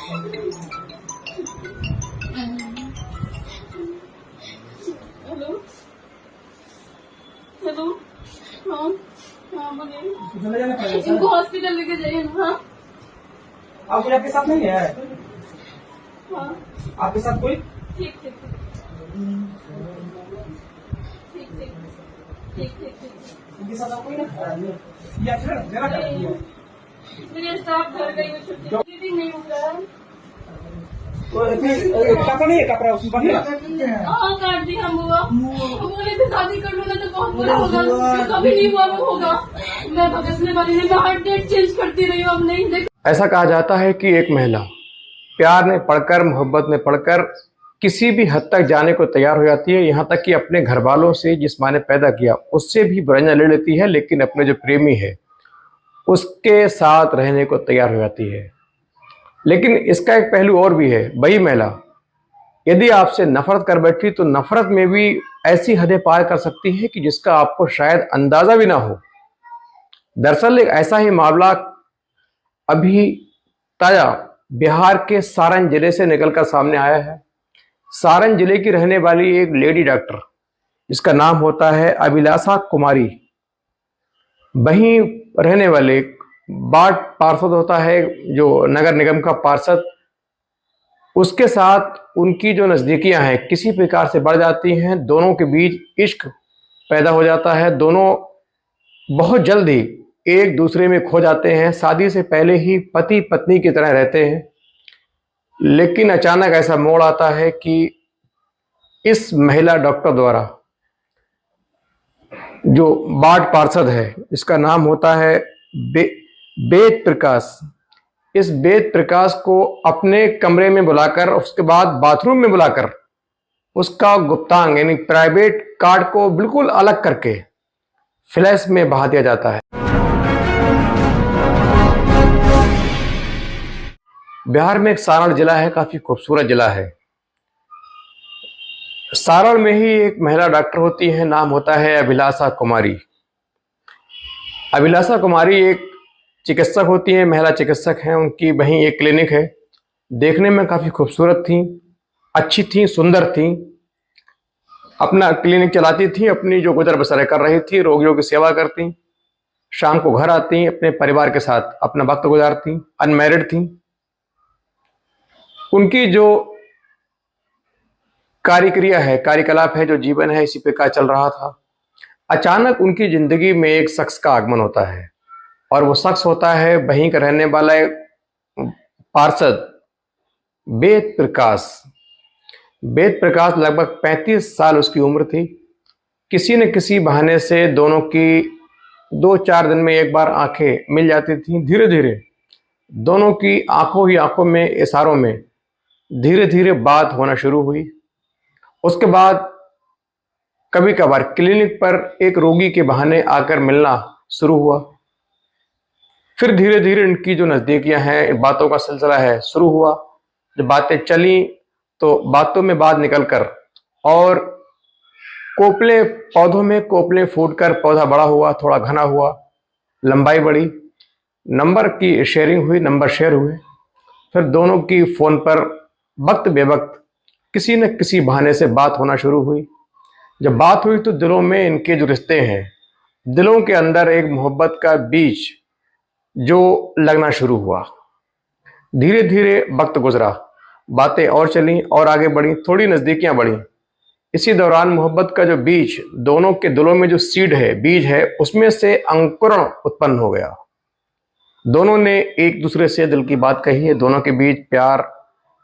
Hello hello. हाँ हाँ बोलिए। इनको हॉस्पिटल लेके जाइए ना। हाँ आपके साथ नहीं है? हाँ आपके साथ कोई? ठीक ठीक ठीक ठीक ठीक ठीक ठीक। उनके साथ कोई ना? या फिर मेरा क्या है? मेरे स्टाफ घर गई, छुट्टी नहीं हो रहा है। कपड़ा नहीं है, कपड़ा उसमें बढ़िया। हाँ काट दी हम हुआ, बोले थे शादी कर लो ना तो बहुत बुरा होगा, जो कभी नहीं हुआ वो होगा। मैं भगसने वाली नहीं, मैं हर डेट चेंज करती रही हूँ, अब नहीं देख। ऐसा कहा जाता है कि एक महिला प्यार में पड़कर, मोहब्बत में पड़कर किसी भी हद तक जाने को तैयार हो जाती है, यहाँ तक कि अपने घर वालों से, जिस माँ ने पैदा किया, उससे भी बुराइयां ले लेती है, लेकिन अपने जो प्रेमी है उसके साथ रहने को तैयार हो जाती है। लेकिन इसका एक पहलू और भी है। वही महिला यदि आपसे नफरत कर बैठी तो नफरत में भी ऐसी हदें पार कर सकती है कि जिसका आपको शायद अंदाजा भी ना हो। दरअसल एक ऐसा ही मामला अभी ताजा बिहार के सारण जिले से निकलकर सामने आया है। सारण जिले की रहने वाली एक लेडी डॉक्टर, जिसका नाम होता है अभिलाषा कुमारी, वहीं रहने वाले वार्ड पार्षद होता है जो नगर निगम का पार्षद, उसके साथ उनकी जो नजदीकियां हैं किसी प्रकार से बढ़ जाती हैं। दोनों के बीच इश्क पैदा हो जाता है। दोनों बहुत जल्द ही एक दूसरे में खो जाते हैं। शादी से पहले ही पति पत्नी की तरह रहते हैं, लेकिन अचानक ऐसा मोड़ आता है कि इस महिला डॉक्टर द्वारा, जो वार्ड पार्षद है, इसका नाम होता है वेद प्रकाश, इस वेद प्रकाश को अपने कमरे में बुलाकर, उसके बाद बाथरूम में बुलाकर उसका गुप्तांग यानी प्राइवेट कार्ड को बिल्कुल अलग करके फ्लैश में बहा दिया जाता है। बिहार में एक सारण जिला है, काफी खूबसूरत जिला है। सारण में ही एक महिला डॉक्टर होती है, नाम होता है अभिलाषा कुमारी। अभिलाषा कुमारी एक चिकित्सक होती है, महिला चिकित्सक हैं। उनकी वहीं एक क्लिनिक है। देखने में काफी खूबसूरत थी, अच्छी थी, सुंदर थी। अपना क्लिनिक चलाती थी, अपनी जो गुजर बसर कर रही थी, रोगियों की सेवा करती, शाम को घर आती, अपने परिवार के साथ अपना वक्त गुजारती, अनमैरिड थी। उनकी जो कार्यक्रिया है, कार्यकलाप है, जो जीवन है, इसी प्रकार चल रहा था। अचानक उनकी जिंदगी में एक शख्स का आगमन होता है, और वो शख्स होता है वहीं का रहने वाला पार्षद वेद प्रकाश। वेद प्रकाश लगभग 35 साल उसकी उम्र थी। किसी न किसी बहाने से दोनों की 2-4 दिन में एक बार आंखें मिल जाती थी। धीरे धीरे दोनों की आंखों ही आंखों में, इशारों में धीरे धीरे बात होना शुरू हुई। उसके बाद कभी कभार क्लिनिक पर एक रोगी के बहाने आकर मिलना शुरू हुआ। फिर धीरे धीरे इनकी जो नजदीकियां हैं, बातों का सिलसिला है, शुरू हुआ। जब बातें चली तो बातों में बात निकलकर और कोपले पौधों में कोपले फूटकर पौधा बड़ा हुआ, थोड़ा घना हुआ, लंबाई बढ़ी, नंबर की शेयरिंग हुई, नंबर शेयर हुए। फिर दोनों की फोन पर वक्त बेवक्त किसी न किसी बहाने से बात होना शुरू हुई। जब बात हुई तो दिलों में इनके जो रिश्ते हैं, दिलों के अंदर एक मोहब्बत का बीज जो लगना शुरू हुआ। धीरे धीरे वक्त गुजरा, बातें और चली और आगे बढ़ी, थोड़ी नजदीकियां बढ़ी। इसी दौरान मोहब्बत का जो बीज, दोनों के दिलों में जो सीड है, बीज है, उसमें से अंकुरण उत्पन्न हो गया। दोनों ने एक दूसरे से दिल की बात कही है, दोनों के बीच प्यार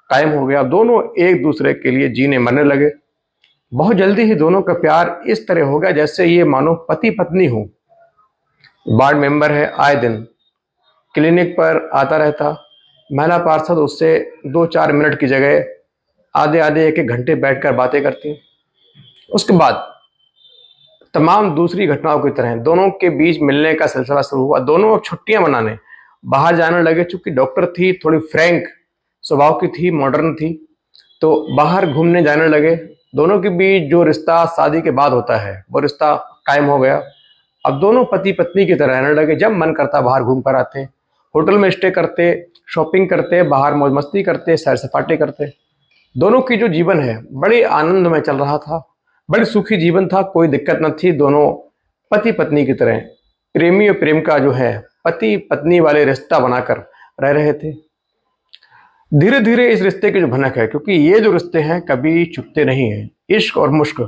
कायम हो गया। दोनों एक दूसरे के लिए जीने मरने लगे। बहुत जल्दी ही दोनों का प्यार इस तरह हो गया जैसे ये मानो पति पत्नी हो। वार्ड मेंबर है, आए दिन क्लिनिक पर आता रहता। महिला पार्षद उससे 2-4 मिनट की जगह आधे आधे 1-1 घंटे बैठकर बातें करती। उसके बाद तमाम दूसरी घटनाओं की तरह दोनों के बीच मिलने का सिलसिला शुरू हुआ। दोनों छुट्टियां मनाने बाहर जाने लगे। चूंकि डॉक्टर थी, थोड़ी फ्रैंक स्वभाव की थी, मॉडर्न थी, तो बाहर घूमने जाने लगे। दोनों के बीच जो रिश्ता शादी के बाद होता है, वो रिश्ता कायम हो गया। अब दोनों पति पत्नी की तरह रहने लगे। जब मन करता बाहर घूम कर आते, होटल में स्टे करते, शॉपिंग करते, बाहर मौज मस्ती करते, सैर सपाटे करते। दोनों की जो जीवन है बड़े आनंद में चल रहा था, बड़े सुखी जीवन था, कोई दिक्कत न थी। दोनों पति पत्नी की तरह प्रेमी और प्रेम का जो है पति पत्नी वाले रिश्ता बनाकर रह रहे थे। धीरे धीरे इस रिश्ते की जो भनक है, क्योंकि ये जो रिश्ते हैं कभी छुपते नहीं हैं, इश्क और मुश्क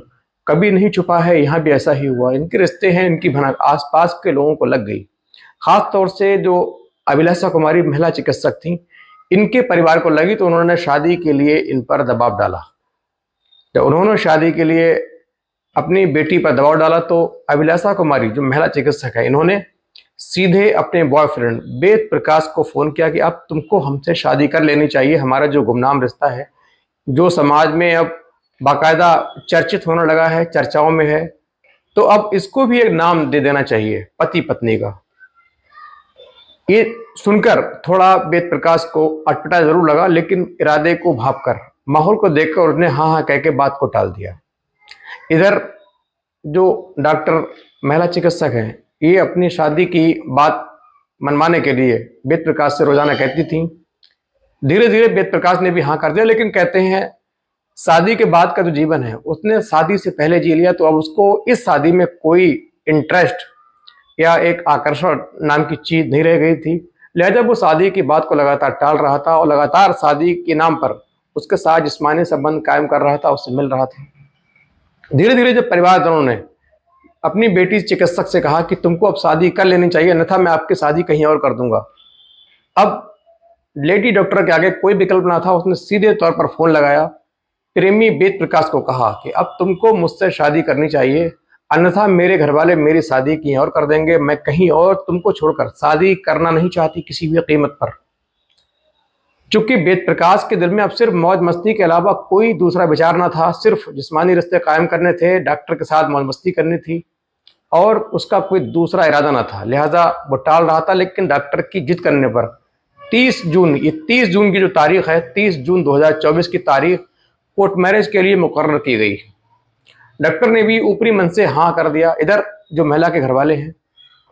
कभी नहीं छुपा है, यहाँ भी ऐसा ही हुआ। इनके रिश्ते हैं, इनकी भनक आसपास के लोगों को लग गई। खास तौर से जो अभिलाषा कुमारी महिला चिकित्सक थी, इनके परिवार को लगी तो उन्होंने शादी के लिए इन पर दबाव डाला। जब उन्होंने शादी के लिए अपनी बेटी पर दबाव डाला तो अभिलाषा कुमारी जो महिला चिकित्सक है, इन्होंने सीधे अपने बॉयफ्रेंड वेद प्रकाश को फोन किया कि अब तुमको हमसे शादी कर लेनी चाहिए। हमारा जो गुमनाम रिश्ता है, जो समाज में अब बाकायदा चर्चित होने लगा है, चर्चाओं में है, तो अब इसको भी एक नाम दे देना चाहिए, पति पत्नी का। ये सुनकर थोड़ा वेद प्रकाश को अटपटा जरूर लगा, लेकिन इरादे को भांपकर, माहौल को देखकर उसने हाँ हाँ कह के बात को टाल दिया। इधर जो डॉक्टर महिला चिकित्सक हैं, ये अपनी शादी की बात मनवाने के लिए वेद प्रकाश से रोजाना कहती थी। धीरे धीरे वेद प्रकाश ने भी हाँ कर दिया, लेकिन कहते हैं शादी के बाद का जो जीवन है उसने शादी से पहले जी लिया, तो अब उसको इस शादी में कोई इंटरेस्ट या एक आकर्षण नाम की चीज नहीं रह गई थी। लिहाजा वो शादी की बात को लगातार टाल रहा था और लगातार शादी के नाम पर उसके साथ जिस्मानी संबंध कायम कर रहा था, उससे मिल रहा था। धीरे धीरे जब परिवारजनों ने अपनी बेटी चिकित्सक से कहा कि तुमको अब शादी कर लेनी चाहिए, अन्यथा मैं आपकी शादी कहीं और कर दूंगा। अब लेडी डॉक्टर के आगे कोई विकल्प ना था, उसने सीधे तौर पर फोन लगाया, प्रेमी वेद प्रकाश को कहा कि अब तुमको मुझसे शादी करनी चाहिए, अन्यथा मेरे घर वाले मेरी शादी कहीं और कर देंगे। मैं कहीं और तुमको छोड़कर शादी करना नहीं चाहती किसी भी कीमत पर। चूंकि वेद प्रकाश के दिल में अब सिर्फ मौज मस्ती के अलावा कोई दूसरा विचार ना था, सिर्फ जिस्मानी रिश्ते कायम करने थे, डॉक्टर के साथ मौज मस्ती करनी थी और उसका कोई दूसरा इरादा ना था। लिहाजा वो टाल रहा था, लेकिन डॉक्टर की जिद करने पर 30 जून, ये 30 जून की जो तारीख है, 30 जून 2024 की तारीख कोर्ट मैरिज के लिए मुकर्रर की गई। डॉक्टर ने भी ऊपरी मन से हाँ कर दिया। इधर जो महिला के घर वाले हैं,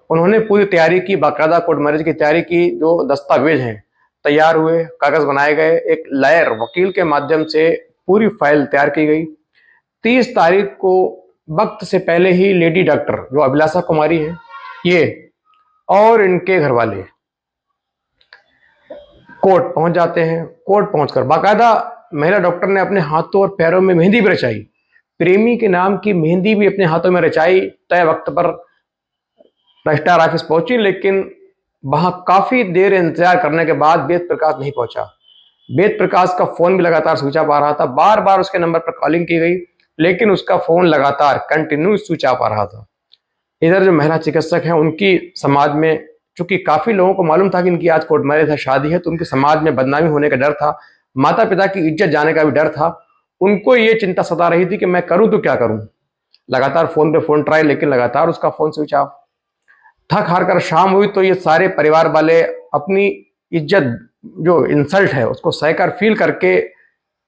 उन्होंने पूरी तैयारी की, बाकायदा कोर्ट मैरिज की तैयारी की। जो दस्तावेज हैं तैयार हुए, कागज बनाए गए, एक लॉयर वकील के माध्यम से पूरी फाइल तैयार की गई। 30 तारीख को वक्त से पहले ही लेडी डॉक्टर जो अभिलाषा कुमारी है, ये और इनके घर वाले कोर्ट पहुंच जाते हैं। कोर्ट पहुंचकर बाकायदा महिला डॉक्टर ने अपने हाथों और पैरों में मेहंदी भी रचाई, प्रेमी के नाम की मेहंदी भी अपने हाथों में रचाई। तय वक्त पर रजिस्ट्रार ऑफिस पहुंची, लेकिन वहां काफी देर इंतजार करने के बाद वेद प्रकाश नहीं पहुंचा। वेद प्रकाश का फोन भी लगातार स्विच ऑफ आ रहा था, बार बार उसके नंबर पर कॉलिंग की गई, लेकिन उसका फोन लगातार कंटिन्यू स्विच ऑफ आ रहा था। इधर जो महिला चिकित्सक हैं, उनकी समाज में चूंकि काफी लोगों को मालूम था कि इनकी आज कोर्ट मैरिज है, शादी है, तो उनके समाज में बदनामी होने का डर था, माता पिता की इज्जत जाने का भी डर था। उनको ये चिंता सता रही थी कि मैं करूं तो क्या करूं। लगातार फोन पे फोन ट्राई, लेकिन लगातार उसका फोन स्विच ऑफ। थक हार कर शाम हुई तो ये सारे परिवार वाले अपनी इज्जत, जो इंसल्ट है, उसको सहकर फील करके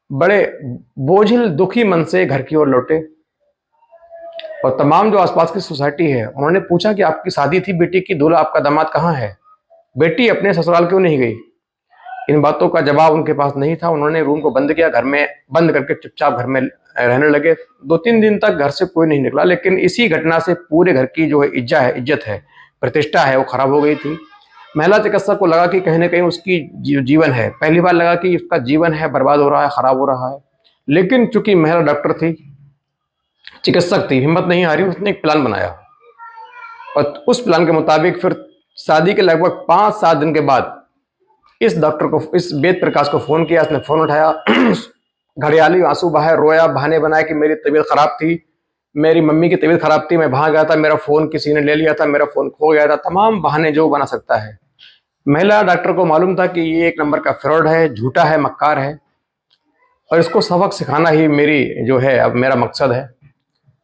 बड़े बोझिल दुखी मन से घर की ओर लौटे। और तमाम जो आसपास की सोसाइटी है, उन्होंने पूछा कि आपकी शादी थी बेटी की, दूल्हा आपका दामाद कहाँ है, बेटी अपने ससुराल क्यों नहीं गई। इन बातों का जवाब उनके पास नहीं था। उन्होंने रूम को बंद किया, घर में बंद करके चुपचाप घर में रहने लगे। 2-3 दिन तक घर से कोई नहीं निकला, लेकिन इसी घटना से पूरे घर की जो है इज्जत है, प्रतिष्ठा है, वो खराब हो गई थी। महिला चिकित्सक को लगा कि कहीं ना कहीं उसकी जीवन है, पहली बार लगा कि उसका जीवन है बर्बाद हो रहा है, खराब हो रहा है। लेकिन चूंकि महिला डॉक्टर थी, चिकित्सक थी, हिम्मत नहीं हारी, उसने एक प्लान बनाया और उस प्लान के मुताबिक फिर शादी के लगभग 5-7 दिन के बाद इस डॉक्टर को, इस वेद प्रकाश को फोन किया। उसने फोन उठाया, घड़ियाली आंसू बहाए, रोया, बहाने बनाए कि मेरी तबीयत खराब थी, मेरी मम्मी की तबीयत खराब थी, मैं वहां गया था, मेरा फोन किसी ने ले लिया था, मेरा फोन खो गया था, तमाम बहाने जो बना सकता है। महिला डॉक्टर को मालूम था कि ये एक नंबर का फ्रॉड है, झूठा है, मक्कार है और इसको सबक सिखाना ही मेरी जो है अब मेरा मकसद है।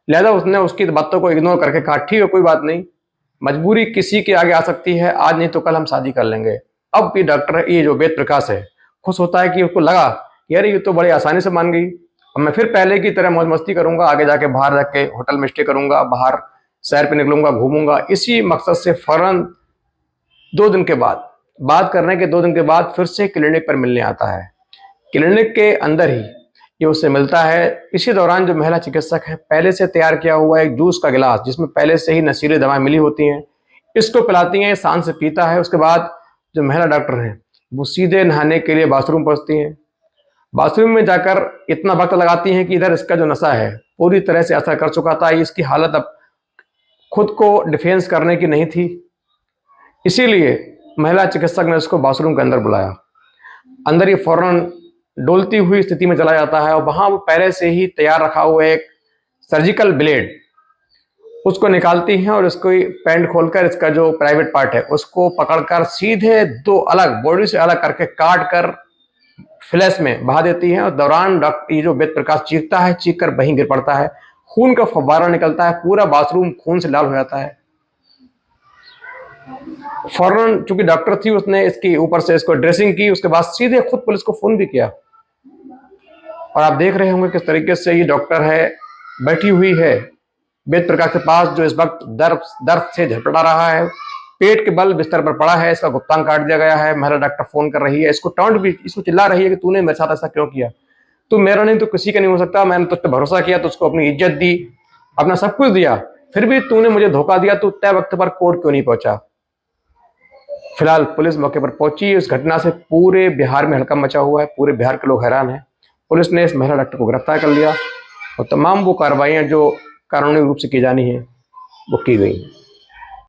लिहाजा उसने उसकी बातों को इग्नोर करके कहा, ठीक है कोई बात नहीं, मजबूरी किसी के आगे आ सकती है, आज नहीं तो कल हम शादी कर लेंगे। अब ये डॉक्टर, ये जो वेद प्रकाश है, खुश होता है कि उसको लगा यार ये तो बड़ी आसानी से मान गई, अब मैं फिर पहले की तरह मौज मस्ती करूंगा, आगे जाके बाहर रख के होटल में स्टे करूंगा, बाहर सैर पे निकलूंगा, घूमूंगा। इसी मकसद से फौरन 2 दिन के बाद बात करने के 2 दिन के बाद फिर से क्लिनिक पर मिलने आता है। क्लिनिक के अंदर ही ये उससे मिलता है। इसी दौरान जो महिला चिकित्सक है, पहले से तैयार किया हुआ एक जूस का गिलास जिसमें पहले से ही नशीली दवाएं मिली होती हैं, इसको पिलाती हैं। शान से पीता है। उसके बाद जो महिला डॉक्टर हैं वो सीधे नहाने के लिए बाथरूम पहुंचती हैं। बाथरूम में जाकर इतना वक्त लगाती हैं कि इधर इसका जो नशा है पूरी तरह से असर कर चुका था। इसकी हालत अब खुद को डिफेंस करने की नहीं थी, इसीलिए महिला चिकित्सक ने उसको बाथरूम के अंदर बुलाया। अंदर ये फौरन डोलती हुई स्थिति में चला जाता है और वहां वो पहले से ही तैयार रखा हुआ एक सर्जिकल ब्लेड उसको निकालती हैं और उसको पैंट खोलकर इसका जो प्राइवेट पार्ट है उसको पकड़कर सीधे 2 अलग बॉडी से अलग करके काट कर फ्लैश में बहा देती हैं। और दौरान डॉक्टर ये जो वेद प्रकाश चीखता है, चीख कर वहीं गिर पड़ता है। खून का फव्वारा निकलता है, पूरा बाथरूम खून से लाल हो जाता है। फौरन चूंकि डॉक्टर थी उसने इसकी ऊपर से इसको ड्रेसिंग की, उसके बाद सीधे खुद पुलिस को फोन भी किया। और आप देख रहे होंगे किस तरीके से ये डॉक्टर है बैठी हुई है वेद प्रकाश के पास, जो इस वक्त दर्द से झटपटा रहा है, पेट के बल बिस्तर पर पड़ा है, इसका गुप्तांग काट दिया गया है। महिला डॉक्टर फोन कर रही है, इसको टॉन्ट भी, इसको चिल्ला रही है कि तूने मेरे साथ ऐसा क्यों किया, तू मेरा नहीं तो किसी का नहीं हो सकता, मैंने तुझ पर भरोसा किया, तुझको अपनी इज्जत दी, अपना सब कुछ दिया, फिर भी तूने मुझे धोखा दिया, तू तय वक्त पर कोर्ट क्यों नहीं पहुंचा। फिलहाल पुलिस मौके पर पहुंची। इस घटना से पूरे बिहार में हड़कंप मचा हुआ है, पूरे बिहार के लोग हैरान हैं। पुलिस ने इस महिला डॉक्टर को गिरफ्तार कर लिया और तमाम वो कार्रवाइयां जो कानूनी रूप से की जानी है वो की गई।